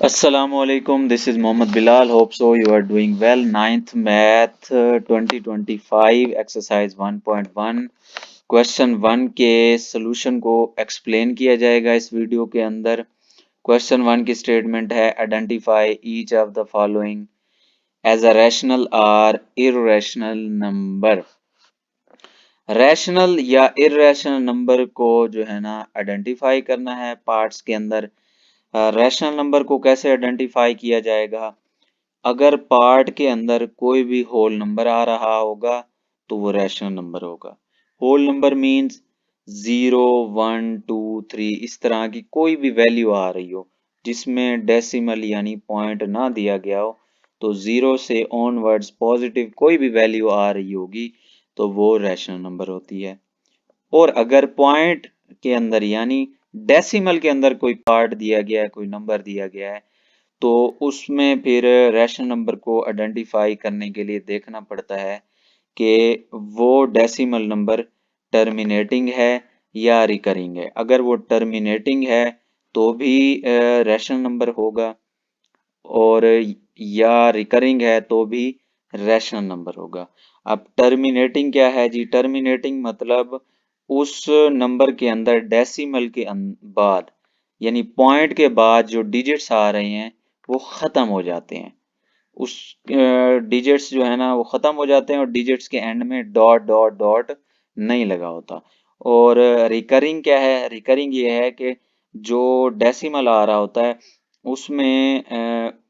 Assalamualaikum. This is Mohammad Bilal. Hope so you are doing well. Ninth Math 2025 Exercise 1.1 question 1 के solution को explain किया जाएगा इस video के अंदर। क्वेश्चन 1 की स्टेटमेंट है identify each of the following as a rational और इररेशनल नंबर। रैशनल या इररेशनल नंबर को जो है ना आइडेंटिफाई करना है पार्ट्स के अंदर। रैशनल नंबर को कैसे आइडेंटिफाई किया जाएगा? अगर पार्ट के अंदर कोई भी होल नंबर आ रहा होगा तो वो रैशनल नंबर होगा। होल नंबर मींस 0, 1, 2, 3 इस तरह की कोई भी वैल्यू आ रही हो जिसमें डेसिमल यानी पॉइंट ना दिया गया हो, तो 0 से ऑनवर्ड्स पॉजिटिव कोई भी वैल्यू आ रही होगी तो वो रैशनल नंबर होती है। और अगर पॉइंट के अंदर यानी डेसिमल के अंदर कोई पार्ट दिया गया है, कोई नंबर दिया गया है, तो उसमें फिर रैशनल नंबर को आइडेंटिफाई करने के लिए देखना पड़ता है कि वो डेसिमल नंबर टर्मिनेटिंग है या रिकरिंग है। अगर वो टर्मिनेटिंग है तो भी रैशनल नंबर होगा, और या रिकरिंग है तो भी रैशनल नंबर होगा। अब टर्मिनेटिंग क्या है जी? टर्मिनेटिंग मतलब उस नंबर के अंदर डेसिमल के बाद यानी पॉइंट के बाद जो डिजिट्स आ रहे हैं वो खत्म हो जाते हैं। उस डिजिट्स जो है ना वो खत्म हो जाते हैं और डिजिट्स के एंड में डॉट डॉट डॉट नहीं लगा होता। और रिकरिंग क्या है? रिकरिंग ये है कि जो डेसिमल आ रहा होता है उसमें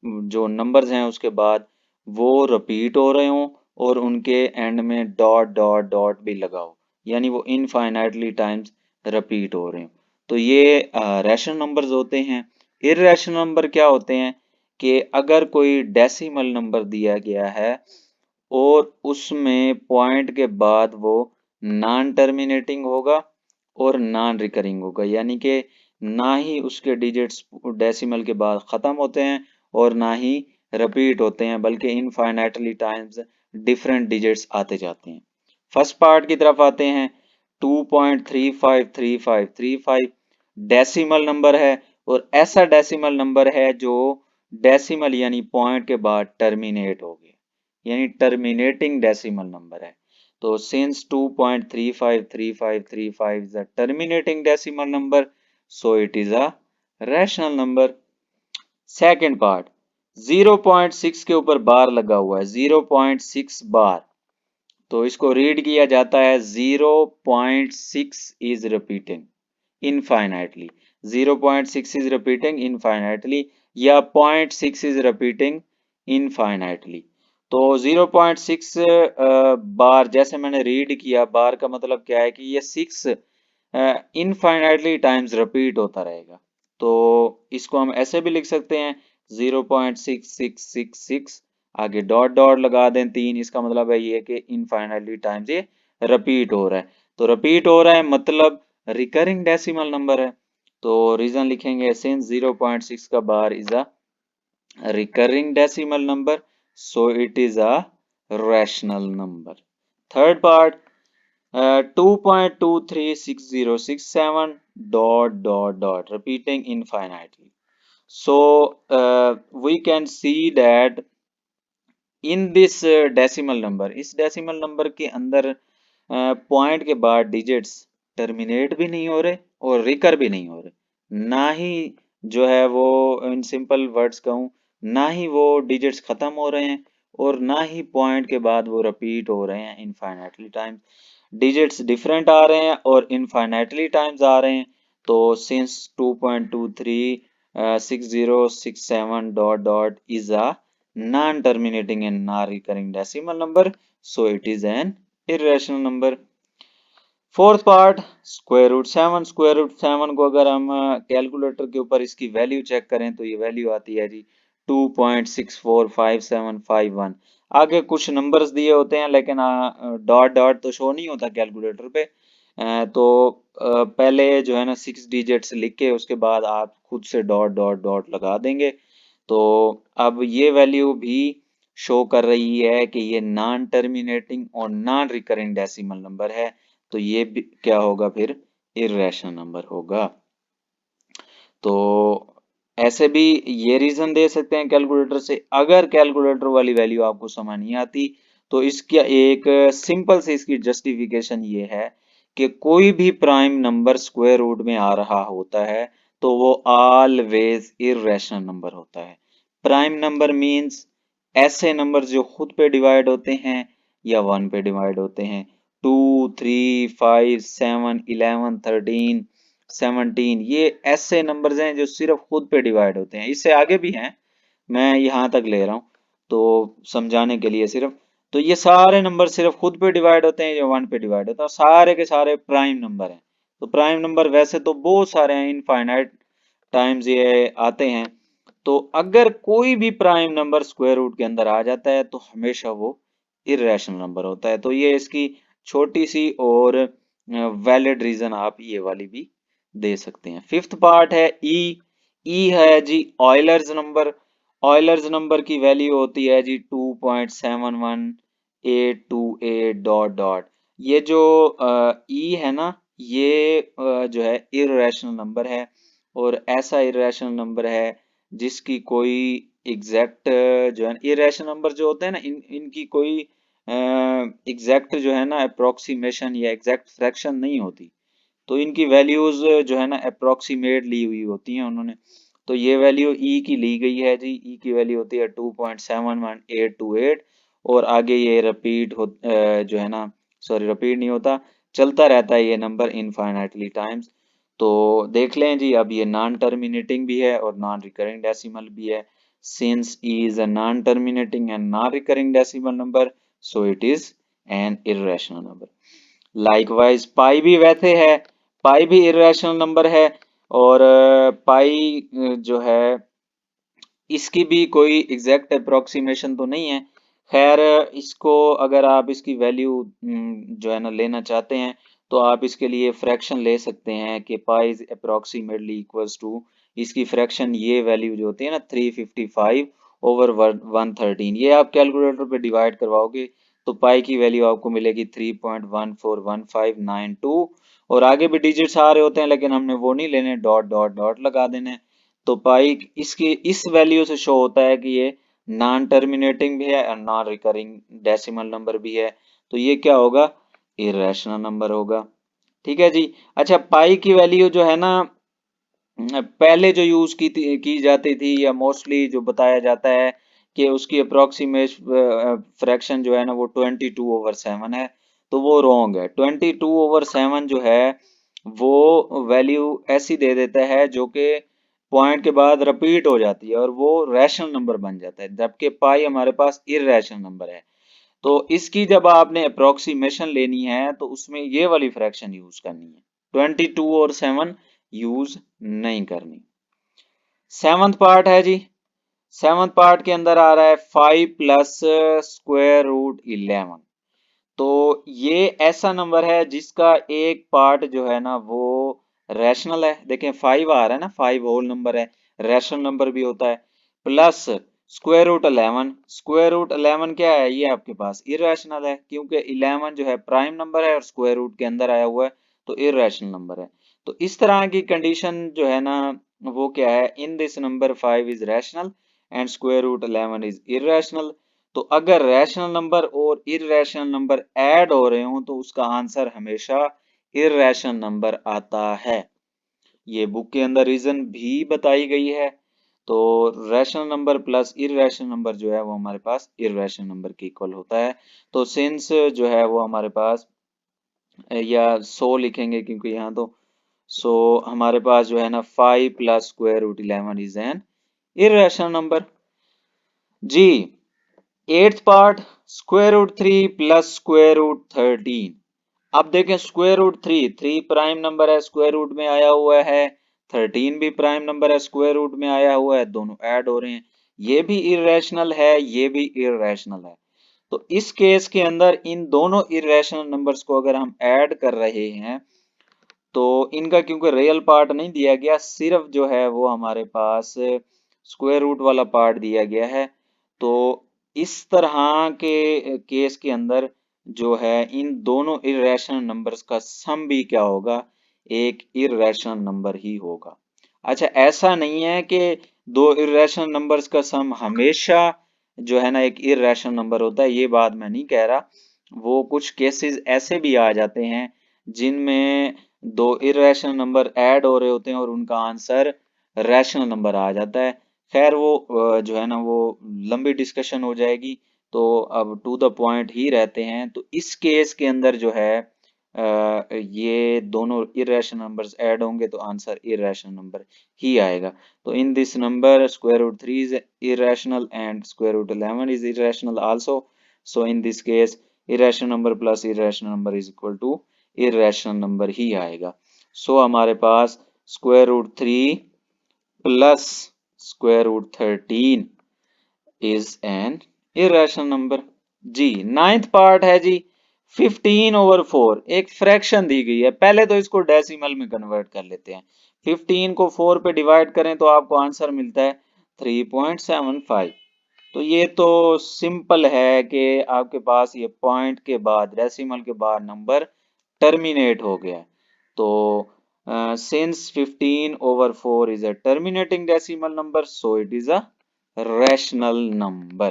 जो नंबर्स हैं उसके बाद वो रिपीट हो रहे हों और उनके एंड में डॉट डॉट डॉट भी लगा हो, यानी वो इनफाइनाइटली टाइम्स रिपीट हो रहे हो। तो ये रैशनल नंबर्स होते हैं। इररेशनल नंबर क्या होते हैं कि अगर कोई डेसिमल नंबर दिया गया है और उसमें पॉइंट के बाद वो नॉन टर्मिनेटिंग होगा और नॉन रिकरिंग होगा, यानी कि ना ही उसके डिजिट्स डेसिमल के बाद खत्म होते हैं और ना ही रिपीट होते हैं, बल्कि इनफाइनाइटली टाइम्स डिफरेंट डिजिट्स आते जाते हैं। फर्स्ट पार्ट की तरफ आते हैं। 2.353535 डेसिमल नंबर है और ऐसा डेसिमल नंबर है जो डेसिमल यानी पॉइंट के बाद टर्मिनेट हो गया, यानी टर्मिनेटिंग डेसिमल नंबर है। तो since 2.353535 is a terminating decimal number, so it is a rational number. Second part, 0.6 के ऊपर बार लगा हुआ है, 0.6 बार, तो इसको रीड किया जाता है 0.6 is repeating infinitely, 0.6 is repeating infinitely या 0.6 is repeating infinitely। तो 0.6 बार जैसे मैंने रीड किया, बार का मतलब क्या है कि ये 6 इनफाइनाइटली टाइम्स रिपीट होता रहेगा। तो इसको हम ऐसे भी लिख सकते हैं 0.6666, आगे डॉट डॉट लगा दें 3, इसका मतलब है ये कि इनफाइनाइटली टाइम्स ये रिपीट हो रहा है। तो रिपीट हो रहा है मतलब रिकरिंग डेसिमल नंबर है। तो रीजन लिखेंगे सिंस 0.6 का bar is a recurring decimal number, so it is a rational number. Third part, 2.236067 dot dot dot repeating infinitely. So we can see that in this decimal number, इस decimal number के अंदर point के बाद digits terminate भी नहीं हो रहे और रिकर भी नहीं हो रहे, ना ही जो है वो, इन सिंपल वर्ड्स कहूँ, ना ही वो डिजिट्स खत्म हो रहे हैं और ना ही पॉइंट के बाद वो रिपीट हो रहे हैं इनफाइनाइटली टाइम्स। डिजिट्स डिफरेंट आ रहे हैं और इनफाइनाइटली टाइम्स आ रहे हैं। तो since 2.236067 dot dot is a non terminating and non recurring decimal number, so it is an irrational number. Fourth part, square root seven को अगर हम कैलकुलेटर के ऊपर इसकी वैल्यू चेक करें तो ये वैल्यू आती है जी 2.645751। आगे कुछ नंबर्स दिए होते हैं लेकिन डॉट डॉट तो शो नहीं होता कैलकुलेटर पे। तो पहले जो है ना 6 डिजिट्स लिख के उसके बाद आप खुद से डॉट डॉट डॉट लगा देंगे। तो अब ये वैल्यू भी शो कर रही है कि ये नॉन टर्मिनेटिंग और नॉन रिकरिंग डेसिमल नंबर है, तो ये भी क्या होगा फिर? इर्रेशनल नंबर होगा। तो ऐसे भी ये रीजन दे सकते हैं कैलकुलेटर से। अगर कैलकुलेटर वाली वैल्यू आपको समझ नहीं आती तो इसका एक सिंपल से इसकी जस्टिफिकेशन ये है कि कोई भी प्राइम नंबर स्क्वायर रूट में आ रहा होता है तो वो ऑलवेज इर्रेशनल नंबर होता है। प्राइम नंबर मींस ऐसे नंबर जो खुद पे डिवाइड होते हैं या वन पे डिवाइड होते हैं। 2, 3, 5, 7, 11, 13, 17 ये ऐसे नंबर्स हैं जो सिर्फ खुद पे डिवाइड होते हैं। इससे आगे भी हैं, मैं यहाँ तक ले रहा हूँ तो समझाने के लिए सिर्फ। तो ये सारे नंबर सिर्फ खुद पे डिवाइड होते हैं या वन पे डिवाइड होता है, सारे के सारे प्राइम नंबर हैं। तो प्राइम नंबर वैसे तो बहुत सारे हैं, इनफाइनाइट टाइम्स ये आते हैं। तो अगर कोई भी प्राइम नंबर स्क्वायर रूट के अंदर आ जाता है तो हमेशा वो इर्रेशनल नंबर होता है। तो ये इसकी छोटी सी और वैलिड रीजन आप ये वाली भी दे सकते हैं। फिफ्थ पार्ट है ई। ई है जी ऑयलर्स नंबर। ऑयलर्स नंबर की वैल्यू होती है जी 2.71828 डॉट डॉट। ये जो ई है ना, ये जो है इर्रेशनल नंबर है और ऐसा इर्रेशनल नंबर है जिसकी कोई एग्जैक्ट जो है इरेशनल नंबर जो होते हैं ना, इनकी कोई एग्जैक्ट जो है ना अप्रोक्सीमेशन या एग्जैक्ट फ्रैक्शन नहीं होती। तो इनकी वैल्यूज जो है ना अप्रोक्सीमेट ली हुई होती हैं उन्होंने। तो ये वैल्यू ई की ली गई है जी। ई की वैल्यू होती है 2.71828 और आगे ये रिपीट हो जो है ना, सॉरी रिपीट नहीं होता, चलता रहता है ये नंबर इनफाइनाइटली टाइम्स। तो देख लें जी, अब ये नॉन टर्मिनेटिंग भी है और नॉन रिकरिंग डेसिमल भी है। Since e is a non terminating and non recurring decimal number so it is an irrational number. Likewise pi भी वैसे है, पाई भी इर्रेशनल नंबर है और पाई जो है इसकी भी कोई एग्जैक्ट अप्रोक्सीमेशन तो नहीं है। खैर इसको अगर आप इसकी वैल्यू जो है ना लेना चाहते हैं तो आप इसके लिए फ्रैक्शन ले सकते हैं कि pi is approximately equals to, इसकी फ्रैक्शन ये वैल्यू जो होती है ना 355 ओवर 113, ये आप कैलकुलेटर पे डिवाइड करवाओगे तो पाई की वैल्यू आपको मिलेगी 3.141592। और आगे भी डिजिट्स आ रहे होते हैं लेकिन हमने वो नहीं लेने, डॉट डॉट डॉट लगा देने। तो पाई इसकी इस वैल्यू से शो होता है कि ये नॉन टर्मिनेटिंग भी है और नॉन रिकरिंग डेसिमल नंबर भी है। तो ये क्या होगा, इरेशनल नंबर होगा। ठीक है जी। अच्छा पाई की वैल्यू जो है ना पहले जो यूज की जाती थी या मोस्टली जो बताया जाता है कि उसकी अप्रोक्सीमेट फ्रैक्शन जो है ना वो 22/7 है। तो वो रॉन्ग है। 22/7 जो है वो वैल्यू ऐसी दे देता है जो कि पॉइंट के बाद रिपीट हो जाती है और वो रैशनल नंबर बन जाता है, जबकि पाई हमारे पास इर्रेशनल नंबर है। तो इसकी जब आपने अप्रोक्सीमेशन लेनी है तो उसमें ये वाली फ्रैक्शन यूज करनी है, 22/7 यूज नहीं करनी। सेवंथ पार्ट है जी। सेवंथ पार्ट के अंदर आ रहा है 5 प्लस स्क्वायर रूट 11। तो ये ऐसा नंबर है जिसका एक पार्ट जो है ना वो रैशनल है। देखें 5 आ रहा है ना, 5 होल नंबर है, रैशनल नंबर भी होता है। Plus square root 11, square root 11 क्या है, ये आपके पास इरेशनल है क्योंकि 11 जो है प्राइम नंबर है और स्क्वायर रूट के अंदर आया हुआ है तो इरेशनल नंबर है। तो इस तरह की कंडीशन जो है ना वो क्या है, in this number 5 is rational and square root 11 is irrational. तो अगर रैशनल नंबर और इर्रेशनल नंबर ऐड हो रहे हो तो उसका आंसर हमेशा इर्रेशनल नंबर आता है। ये बुक के अंदर रीजन भी बताई गई है। तो rational number plus irrational number जो है वो हमारे पास इर्रेशनल नंबर के इक्वल होता है। तो सिंस जो है वो हमारे पास या 100 लिखेंगे क्योंकि यहाँ तो सो हमारे पास जो है ना 5 plus square root 11 is an irrational number जी। Eighth part square root 3 plus square root 13। अब देखें स्क्वायर रूट 3 प्राइम नंबर है, स्क्वायर रूट में आया हुआ है। 13 भी प्राइम नंबर है, स्क्वायर रूट में आया हुआ है, दोनों ऐड हो रहे हैं। ये भी इरेशनल है, ये भी इरेशनल है। तो इस केस के अंदर इन दोनों इरेशनल नंबर्स को अगर हम ऐड कर रहे हैं तो इनका क्योंकि रियल पार्ट नहीं दिया गया, सिर्फ जो है वो हमारे पास स्क्वायर रूट वाला पार्ट दिया गया है। तो इस तरह के केस के अंदर जो है इन दोनों इरेशनल नंबर्स का सम भी क्या होगा, एक इरेशनल नंबर ही होगा। अच्छा, ऐसा नहीं है कि दो इर्रेशनल नंबर्स का सम हमेशा जो है ना एक इर्रेशनल नंबर होता है, ये बात मैं नहीं कह रहा। वो कुछ केसेस ऐसे भी आ जाते हैं जिनमें दो इर्रेशनल नंबर ऐड हो रहे होते हैं और उनका आंसर रैशनल नंबर आ जाता है। खैर वो जो है ना वो लंबी डिस्कशन हो जाएगी, तो अब टू द पॉइंट ही रहते हैं। तो इस केस के अंदर जो है ये दोनों इर्रेशनल नंबर्स ऐड होंगे तो आंसर इर्रेशनल नंबर ही आएगा। तो इन this number square root 3 is irrational and square root 11 is irrational also. So in this case irrational number plus irrational number is equal to irrational number ही आएगा। So हमारे पास square root 3 plus square root 13 is an irrational number। जी, ninth part है जी 15/4। एक fraction दी गई है, पहले तो इसको डेसिमल में कन्वर्ट कर लेते हैं। 15 को 4 पे डिवाइड करें तो आपको आंसर मिलता है 3.75। तो ये तो सिंपल है कि आपके पास ये पॉइंट के बाद डेसिमल के बाद नंबर टर्मिनेट हो गया। तो since 15/4 is a terminating decimal number, so it is a rational number।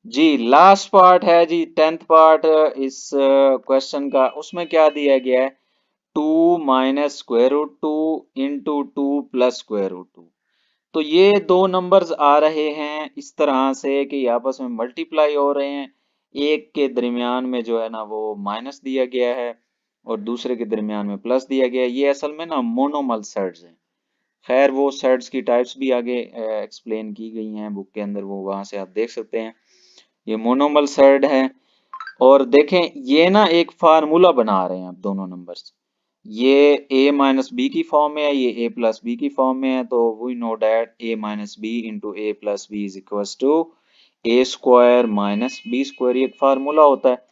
जी लास्ट पार्ट है जी 10th पार्ट इस क्वेश्चन का। उसमें क्या दिया गया है, 2 minus square root 2 into 2 plus square root 2। तो ये दो नंबर्स आ रहे हैं इस तरह से कि आपस में मल्टीप्लाई हो रहे हैं। एक के दरमियान में जो है ना वो माइनस दिया गया है और दूसरे के दरमियान में प्लस दिया गया है। ये असल में ना मोनोमल सेट्स हैं। खैर वो सेट्स की टाइप्स भी आगे एक्सप्लेन की गई हैं बुक के अंदर, वो वहां से आप देख सकते हैं। ये मोनोमल सेट है। और देखें ये ना एक फार्मूला बना रहे हैं अब दोनों नंबर्स। ये a माइनस बी की फॉर्म में है, ये a प्लस बी की फॉर्म में है। तो we know that a minus B into A plus B is equal to A square minus B square. ये एक फार्मूला होता है।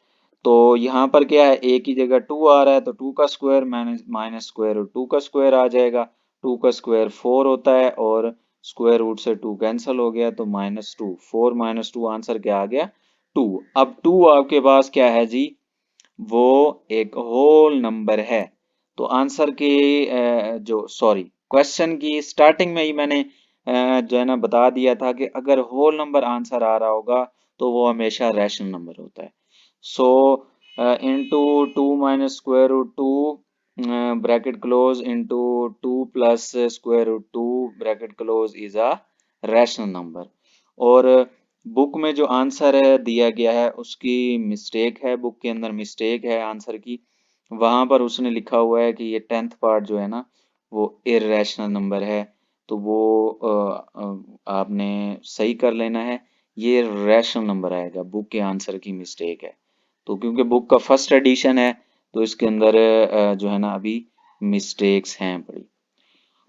तो यहाँ पर क्या है, a की जगह 2 आ रहा है तो 2 का square minus minus square root 2 का स्क्वायर आ जाएगा। 2 का स्क्वायर 4 होता है और स्क्वायर रूट से 2 कैंसिल हो गया तो -2। 4 - 2 आंसर क्या आ गया, 2। अब 2 आपके पास क्या है जी, वो एक होल नंबर है। तो आंसर के जो सॉरी क्वेश्चन की स्टार्टिंग में ही मैंने जो है ना बता दिया था कि अगर होल नंबर आंसर आ रहा होगा तो वो हमेशा रैशनल नंबर होता है। So into 2 minus square root 2 bracket close into 2 plus square root 2 bracket close is a rational number. और बुक में जो आंसर है दिया गया है उसकी मिस्टेक है, बुक के अंदर मिस्टेक है आंसर की। वहां पर उसने लिखा हुआ है कि ये 10th पार्ट जो है ना वो इर्रेशनल नंबर है। तो वो आपने सही कर लेना है, ये रैशनल नंबर आएगा, बुक के आंसर की मिस्टेक है। तो क्योंकि बुक का फर्स्ट एडिशन है तो इसके अंदर जो है ना अभी मिस्टेक्स हैं बड़ी।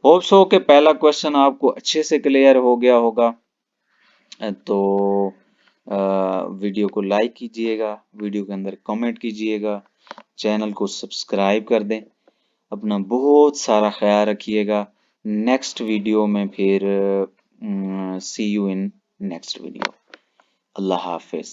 होप सो कि पहला क्वेश्चन आपको अच्छे से क्लियर हो गया होगा। तो वीडियो को लाइक कीजिएगा, वीडियो के अंदर कमेंट कीजिएगा, चैनल को सब्सक्राइब कर दें। अपना बहुत सारा ख्याल रखिएगा। नेक्स्ट वीडियो में फिर see you in next video. Allah Hafiz.